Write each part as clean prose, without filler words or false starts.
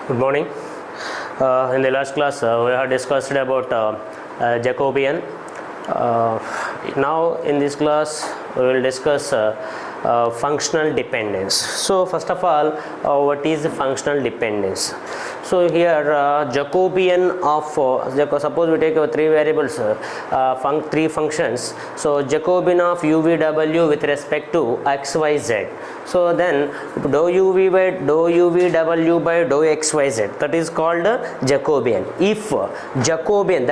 Good morning. In the last class, we have discussed about Jacobian. Now, in this class, we will discuss functional dependence. So, first of all, what is functional dependence? So, here Jacobian of suppose we take three variables, three functions. So, Jacobian of UVW with respect to x, y, z. So then dou uv by dou uvw by dou xyz, that is called Jacobian. If Jacobian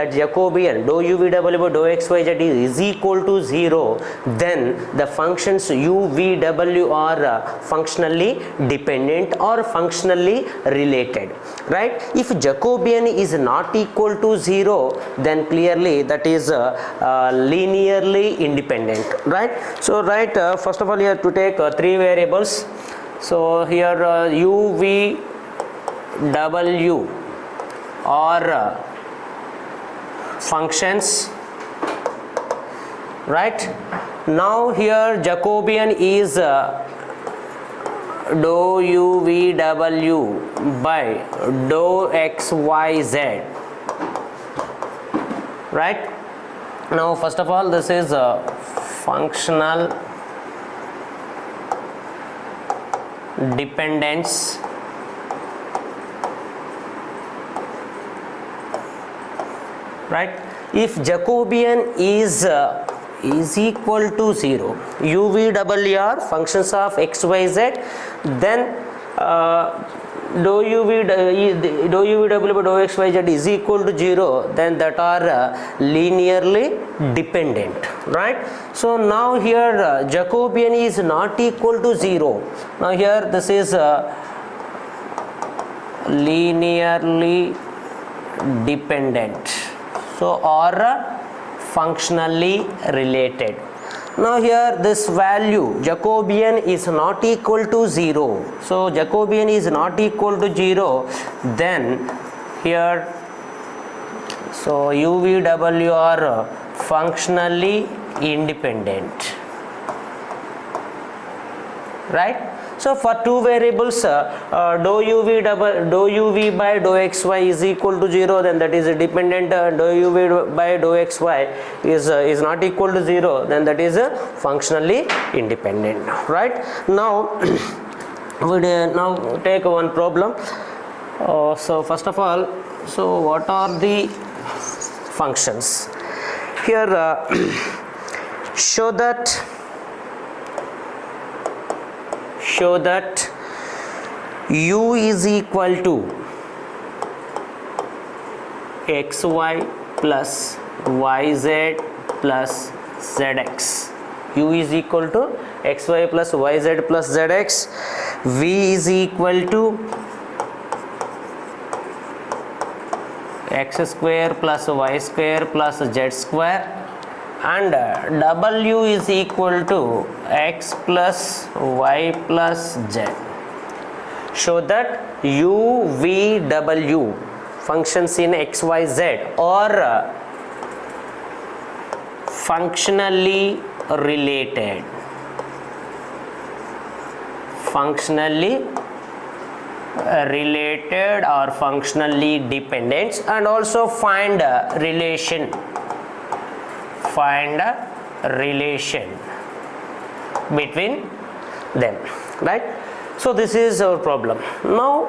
dou uvw by dou xyz is equal to 0, then the functions uvw are functionally dependent or functionally related, right? If Jacobian is not equal to 0, then clearly that is linearly independent, right? So first of all, you have to take three variables. So here UVW are functions, right? Now here Jacobian is dou UVW by dou XYZ, right? Now first of all, this is functional dependence, right? If Jacobian is equal to 0, UVW are functions of XYZ, then dou UVW by dou XYZ is equal to 0, then that are linearly dependent, right? So now here Jacobian is not equal to 0. Now here this is linearly dependent, so or functionally related. Now here this value Jacobian is not equal to 0. So Jacobian is not equal to 0, then here so UVW are functionally independent, right? So for two variables, dou uv by dou xy is equal to 0, then that is dependent. Dou uv by dou xy is not equal to 0, then that is functionally independent, right? Now we now take one problem. So first of all, so what are the functions? Here show that u is equal to xy plus yz plus zx. U is equal to xy plus yz plus zx. V is equal to x square plus y square plus z square, and w is equal to x plus y plus z. Show that UVW functions in XYZ are functionally related, or functionally dependent, and also find a relation between them, right? So this is our problem. Now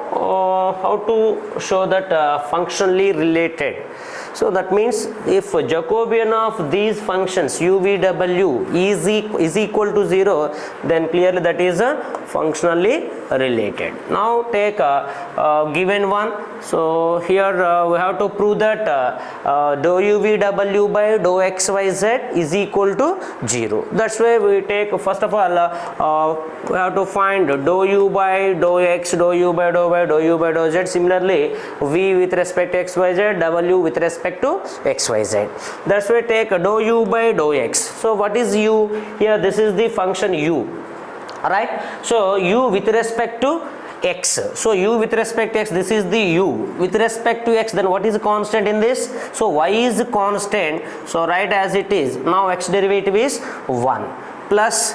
how to show that functionally related? So that means if Jacobian of these functions UVW is equal to 0, then clearly that is functionally related. Now take a given one. So here we have to prove that dou UVW by dou XYZ is equal to 0. That's why we take first of all we have to find dou U by dou X, dou U by dou Y, dou U by dou Z. Similarly, V with respect to XYZ, W with respect to XYZ. That's why take dou U by dou X. So what is U? Here this is the function U, right? So U with respect to x. So u with respect to x, this is the u with respect to x. Then what is constant in this? So y is constant, so write as it is. Now x derivative is 1 plus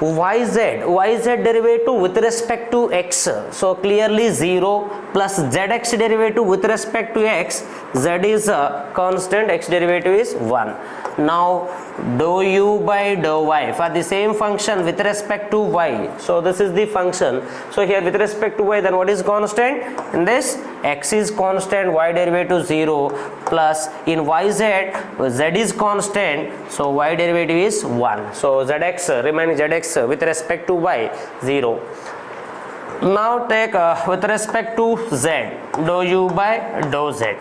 yz derivative with respect to x, so clearly 0 plus zx derivative with respect to x, z is a constant, x derivative is 1. Now dou u by dou y for the same function with respect to y, so this is the function. So here with respect to y, then what is constant? In this, x is constant, y derivative 0, plus in yz, z is constant, so y derivative is 1. So zx, remaining zx with respect to y, 0. Now take with respect to z, dou u by dou z.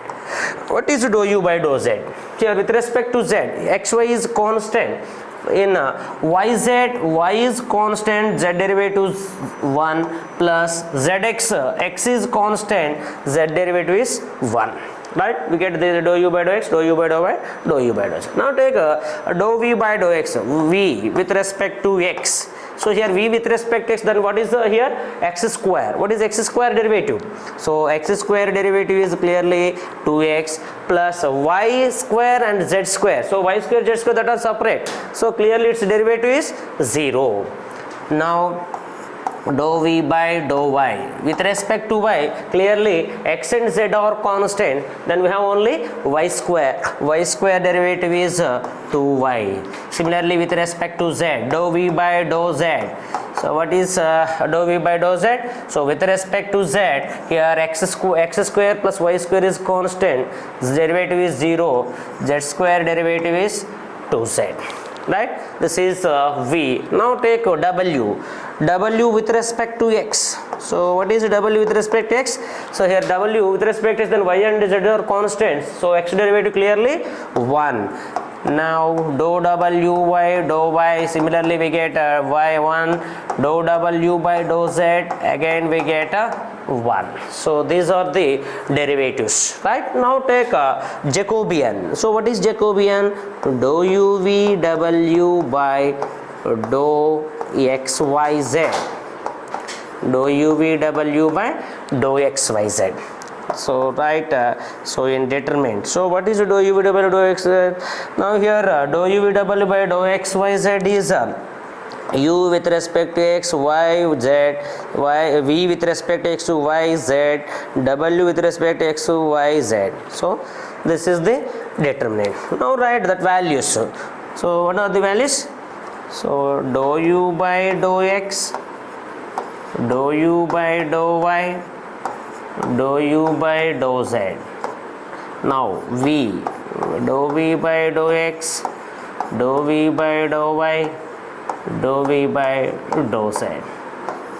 What is dou u by dou z? Here with respect to z, xy is constant. In yz, y is constant, z derivative is 1, plus zx, x is constant, z derivative is 1. Right, we get the dou u by dou x, dou u by dou y, dou u by dou z. Now take dou v by dou x, v with respect to x. So here v with respect to x, then what is here? X square. What is x square derivative? So x square derivative is clearly 2x plus y square and z square. So y square, z square, that are separate. So clearly its derivative is 0. Now dou v by dou y with respect to y, clearly x and z are constant, then we have only y square derivative is 2y. Similarly with respect to z, dou v by dou z, so what is dou v by dou z? So with respect to z, here x square plus y square is constant, z derivative is 0, z square derivative is 2z. Right, this is v. Now take w with respect to x. So what is w with respect to x? So here w with respect to x, then y and z are constants, so x derivative clearly 1. Now dou w by dou y, similarly we get y1, dou w by dou z, again we get 1. So these are the derivatives. Right, now take Jacobian. So what is Jacobian? Dou u v w by dou xyz, dou u v w by dou xyz. So right, so in determinant, so what is dou u v w dou x? Now here dou u v w by dou xyz is u with respect to x, y, z, y, v with respect to x to y, z, w with respect to x to y, z. So this is the determinant. Now write that values. So what are the values? So dou u by dou x, dou u by dou y, dou u by dou z. Now v, dou v by dou x, dou v by dou y, dou v by dou z.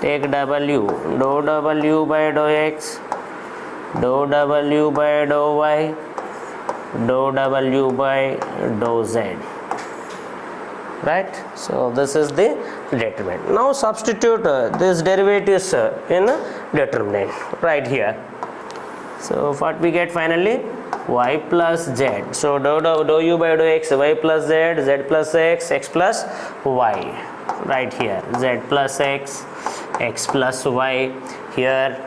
Take w, dou w by dou x, dou w by dou y, dou w by dou z. Right, so this is the determinant. Now substitute this derivatives in determinant right here. So what we get finally? Y plus z. So dou u by dou x, y plus z, z plus x, x plus y. Right here, z plus x, x plus y. Here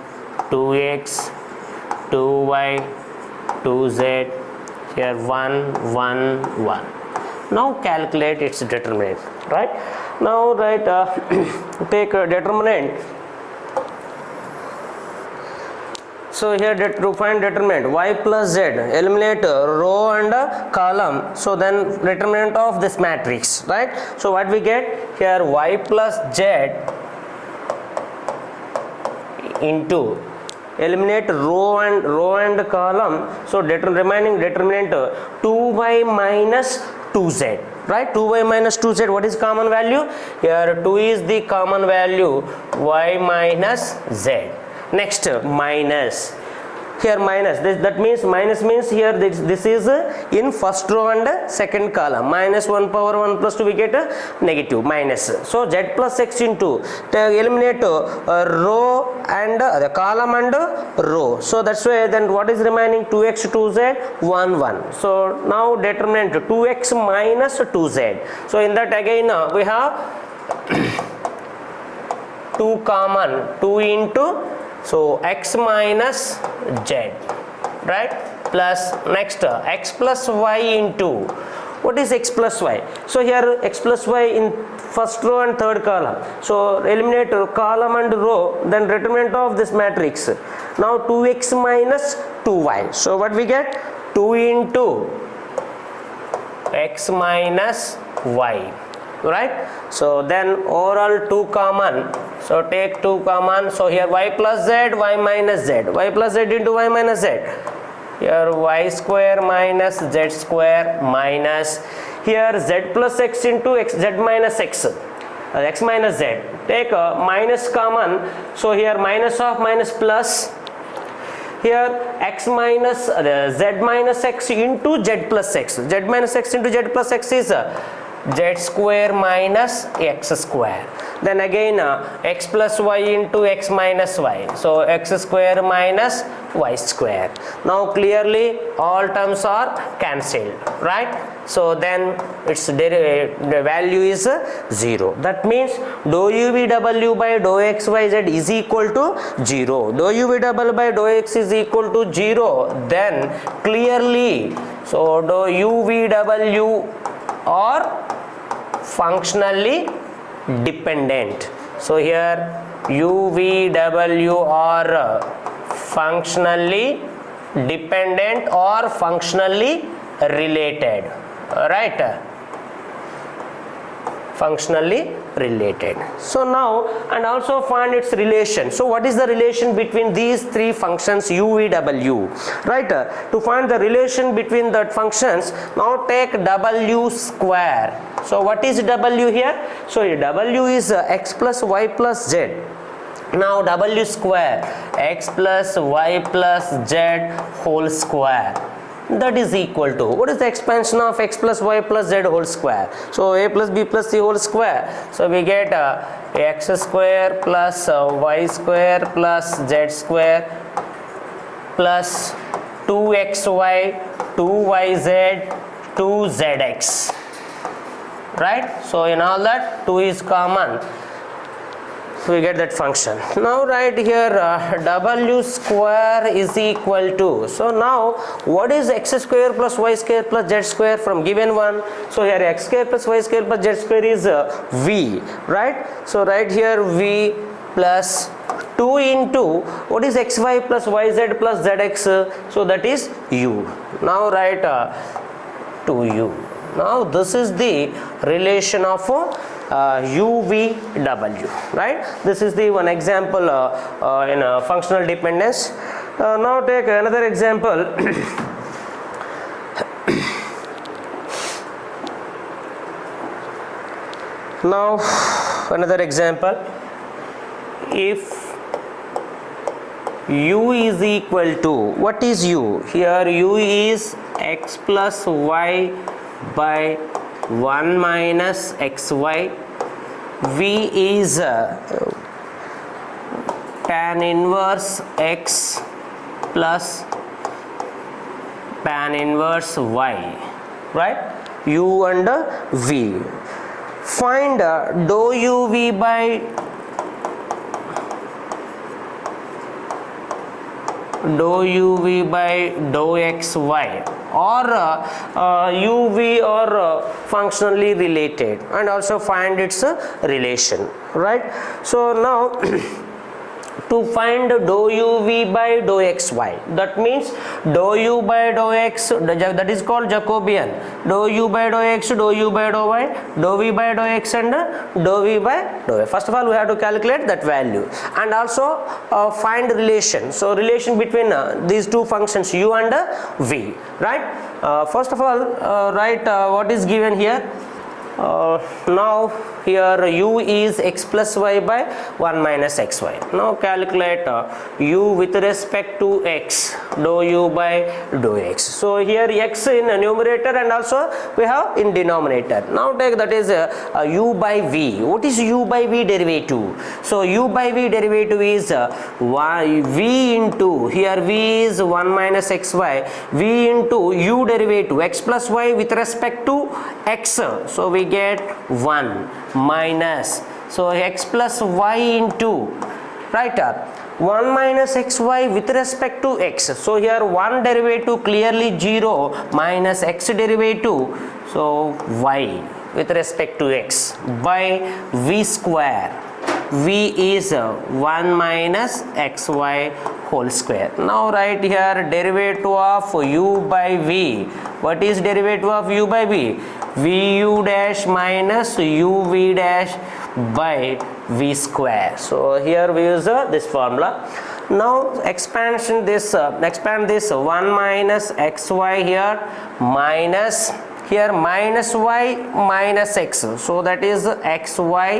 2x, 2y, 2z. Here 1, 1, 1. Now calculate its determinant. Right. Now write take a determinant. So here to find determinant, y plus z, eliminate row and column, so then determinant of this matrix, right? So what we get here, y plus z into, eliminate row and column, so remaining determinant 2y minus 2z, right? 2y minus 2z, what is common value? Here 2 is the common value, y minus z. Next minus, here minus, that means minus means here this is in first row and second column, minus 1 power 1 plus 2, we get a negative minus. So z plus x into, eliminate row and the column and row, so that's why then what is remaining? 2x 2z 1 1. So now determinant 2x minus 2z. So in that again we have 2 common, 2 into, so x minus z, right, plus next x plus y into What is x plus y? So here x plus y in first row and third column. So eliminate column and row, then determinant of this matrix. Now 2x minus 2y. So what we get? 2 into x minus y, right? So then overall 2 common, so take 2 common, so here y plus z, y minus z, y plus z into y minus z, here y square minus z square minus here z plus x into x, z minus x, x minus z, take minus common, so here minus of minus plus, here x minus z minus x into z plus x, z minus x into z plus x is z square minus x square, then again x plus y into x minus y, so x square minus y square. Now clearly all terms are cancelled, right? So then its the value is 0. That means dou u v w by dou x y z is equal to 0. Dou u v w by dou x is equal to 0. Then clearly, so dou u v w are functionally dependent. So here u v w are functionally dependent or functionally related, right? Functionally related. So now, and also find its relation. So what is the relation between these three functions u v w, right? To find the relation between the functions, now take w square. So what is w here? So w is x plus y plus z. Now w square, x plus y plus z whole square, that is equal to, what is the expansion of x plus y plus z whole square? So a plus b plus c whole square. So we get x square plus y square plus z square plus 2xy 2yz 2zx, right? So in all that 2 is common, we get that function. Now write here w square is equal to, so now what is x square plus y square plus z square from given one? So here x square plus y square plus z square is v, right? So write here v plus 2 into what is xy plus yz plus zx, so that is u. Now write 2u. Now this is the relation of u v w, right? This is the one example in functional dependence. Now take another example. Now another example, if u is equal to, what is u? Here u is x plus y by 1 minus xy, v is tan inverse x plus tan inverse y, right? U and v. Find dou u v by dou u v by dou x y, or u v or functionally related, and also find its relation, right? So now to find dou u v by dou x y, that means dou u by dou x, that is called Jacobian, dou u by dou x, dou u by dou y, dou v by dou x, and dou v by dou y. First of all we have to calculate that value, and also find relation. So relation between these two functions u and v, right? First of all write what is given here. Now here u is x plus y by 1 minus xy. Now calculate u with respect to x, dou u by dou x. So here x in numerator and also we have in denominator. Now take that is u by v. What is u by v derivative? So u by v derivative is v into, here v is 1 minus xy, v into u derivative x plus y with respect to x. So we get 1 minus, so x plus y into, right, 1 minus xy with respect to x. So here 1 derivative clearly 0 minus x derivative, so y with respect to x by v square. V is 1 minus xy whole square. Now write here derivative of u by v. What is derivative of u by v? Vu dash minus uv dash by v square. So here we use this formula. Now expand this 1 minus xy here minus here minus y minus x. So that is xy.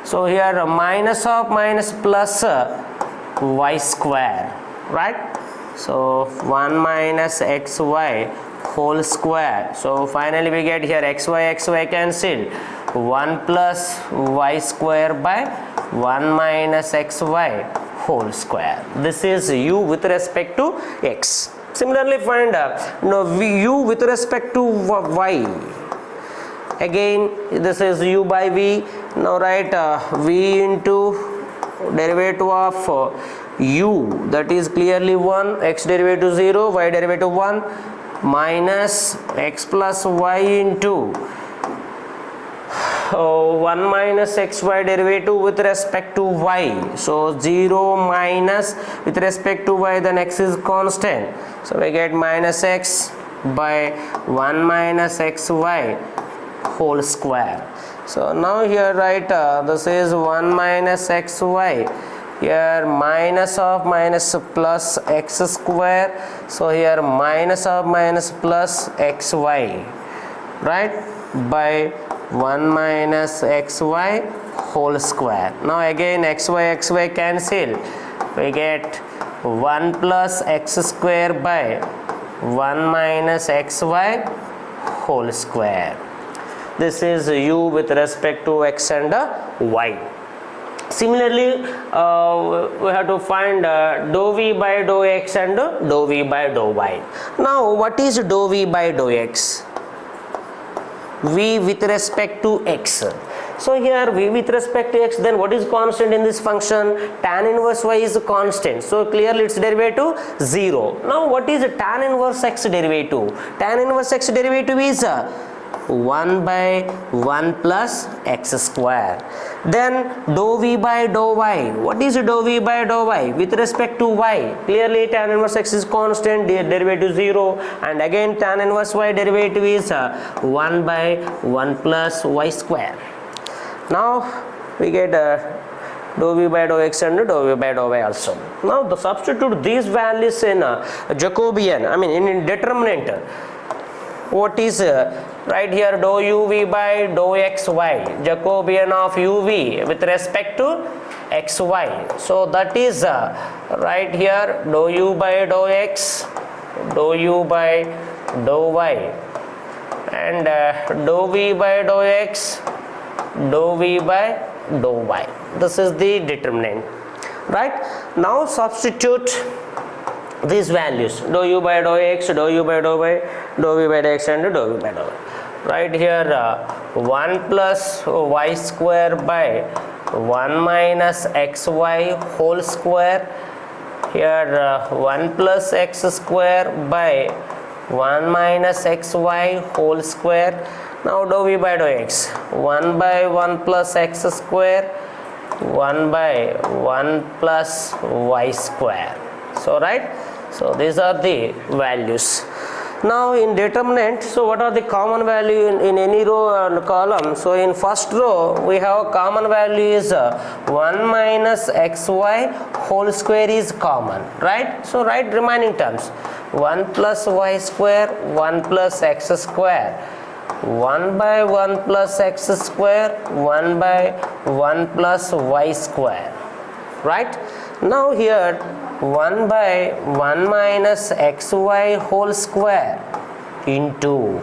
So here minus of minus plus y square, right? So 1 minus xy whole square. So finally we get here xy cancelled. 1 plus y square by 1 minus xy whole square. This is u with respect to x. Similarly find u with respect to y. Again this is u by v. Now write v into derivative of u, that is clearly 1, x derivative 0, y derivative 1 minus x plus y into 1 minus xy derivative with respect to y. So 0 minus with respect to y, then x is constant. So we get minus x by 1 minus xy whole square. So now here write this is 1 minus xy, here minus of minus plus x square. So here minus of minus plus xy, right, by 1 minus xy whole square. Now again xy cancel. We get 1 plus x square by 1 minus xy whole square. This is u with respect to x and y. Similarly we have to find dou v by dou x and dou v by dou y. Now what is dou v by dou x? V with respect to x. So here v with respect to x, then what is constant in this function? Tan inverse y is constant. So clearly its derivative 0. Now what is tan inverse x derivative? Tan inverse x derivative is 1 by 1 plus x square. Then dou v by dou y. What is dou v by dou y? With respect to y, clearly tan inverse x is constant, derivative 0, and again tan inverse y derivative is 1 by 1 plus y square. Now we get dou v by dou x and dou v by dou y also. Now the substitute these values in Jacobian, I mean in determinant. What is right here dou uv by dou xy, Jacobian of uv with respect to xy. So that is right here dou u by dou x, dou u by dou y, and dou v by dou x, dou v by dou y. This is the determinant, right? Now substitute these values dou u by dou x, dou u by dou y, dou v by dou x and dou v by dou y. Right here 1 plus y square by 1 minus xy whole square. Here 1 plus x square by 1 minus xy whole square. Now dou v by dou x, 1 by 1 plus x square, 1 by 1 plus y square. So right, so these are the values. Now in determinant, so what are the common value in any row and column? So in first row we have common value is 1 minus xy whole square is common, right? So write remaining terms 1 plus y square, 1 plus x square, 1 by 1 plus x square, 1 by 1 plus y square, right? Now here 1 by 1 minus xy whole square into,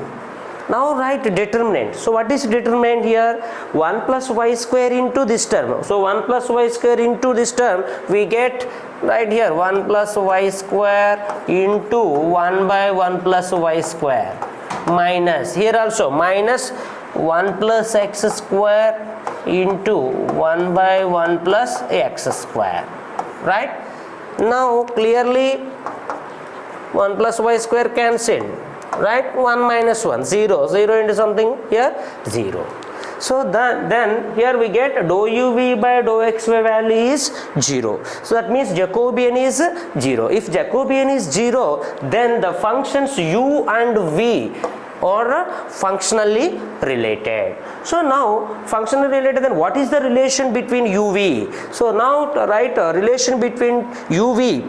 now write determinant. So what is determinant here? 1 plus y square into this term. So 1 plus y square into this term, we get right here 1 plus y square into 1 by 1 plus y square, minus here also minus 1 plus x square into 1 by 1 plus x square, right? Now clearly 1 plus y square cancelled, right? 1 minus 1, 0, 0 into something here, 0. So then here we get dou uv by dou xy value is 0. So that means Jacobian is 0. If Jacobian is 0, then the functions u and v are functionally related. So now functionally related, then what is the relation between uv? So now to write a relation between uv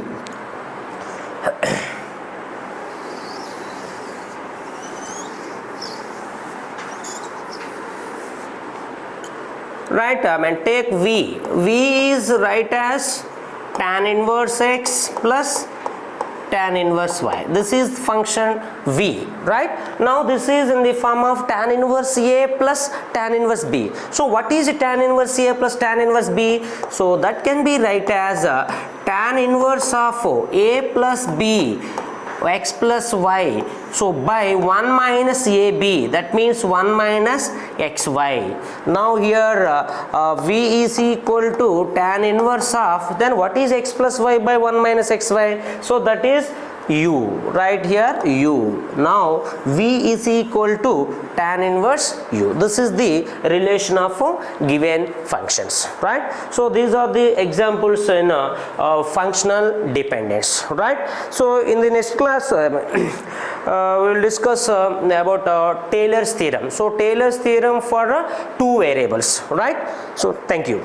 right, and take v. V is write as tan inverse x plus tan inverse y. This is function v, right? Now this is in the form of tan inverse a plus tan inverse b. So what is tan inverse a plus tan inverse b? So that can be write as tan inverse of a plus b x plus y, so by 1 minus ab, that means 1 minus xy. Now here v is equal to tan inverse of, then what is x plus y by 1 minus xy? So that is u, right here u. Now v is equal to tan inverse u. This is the relation of given functions, right? So these are the examples in functional dependence, right? So in the next class we will discuss about Taylor's theorem. So Taylor's theorem for two variables, right? So thank you.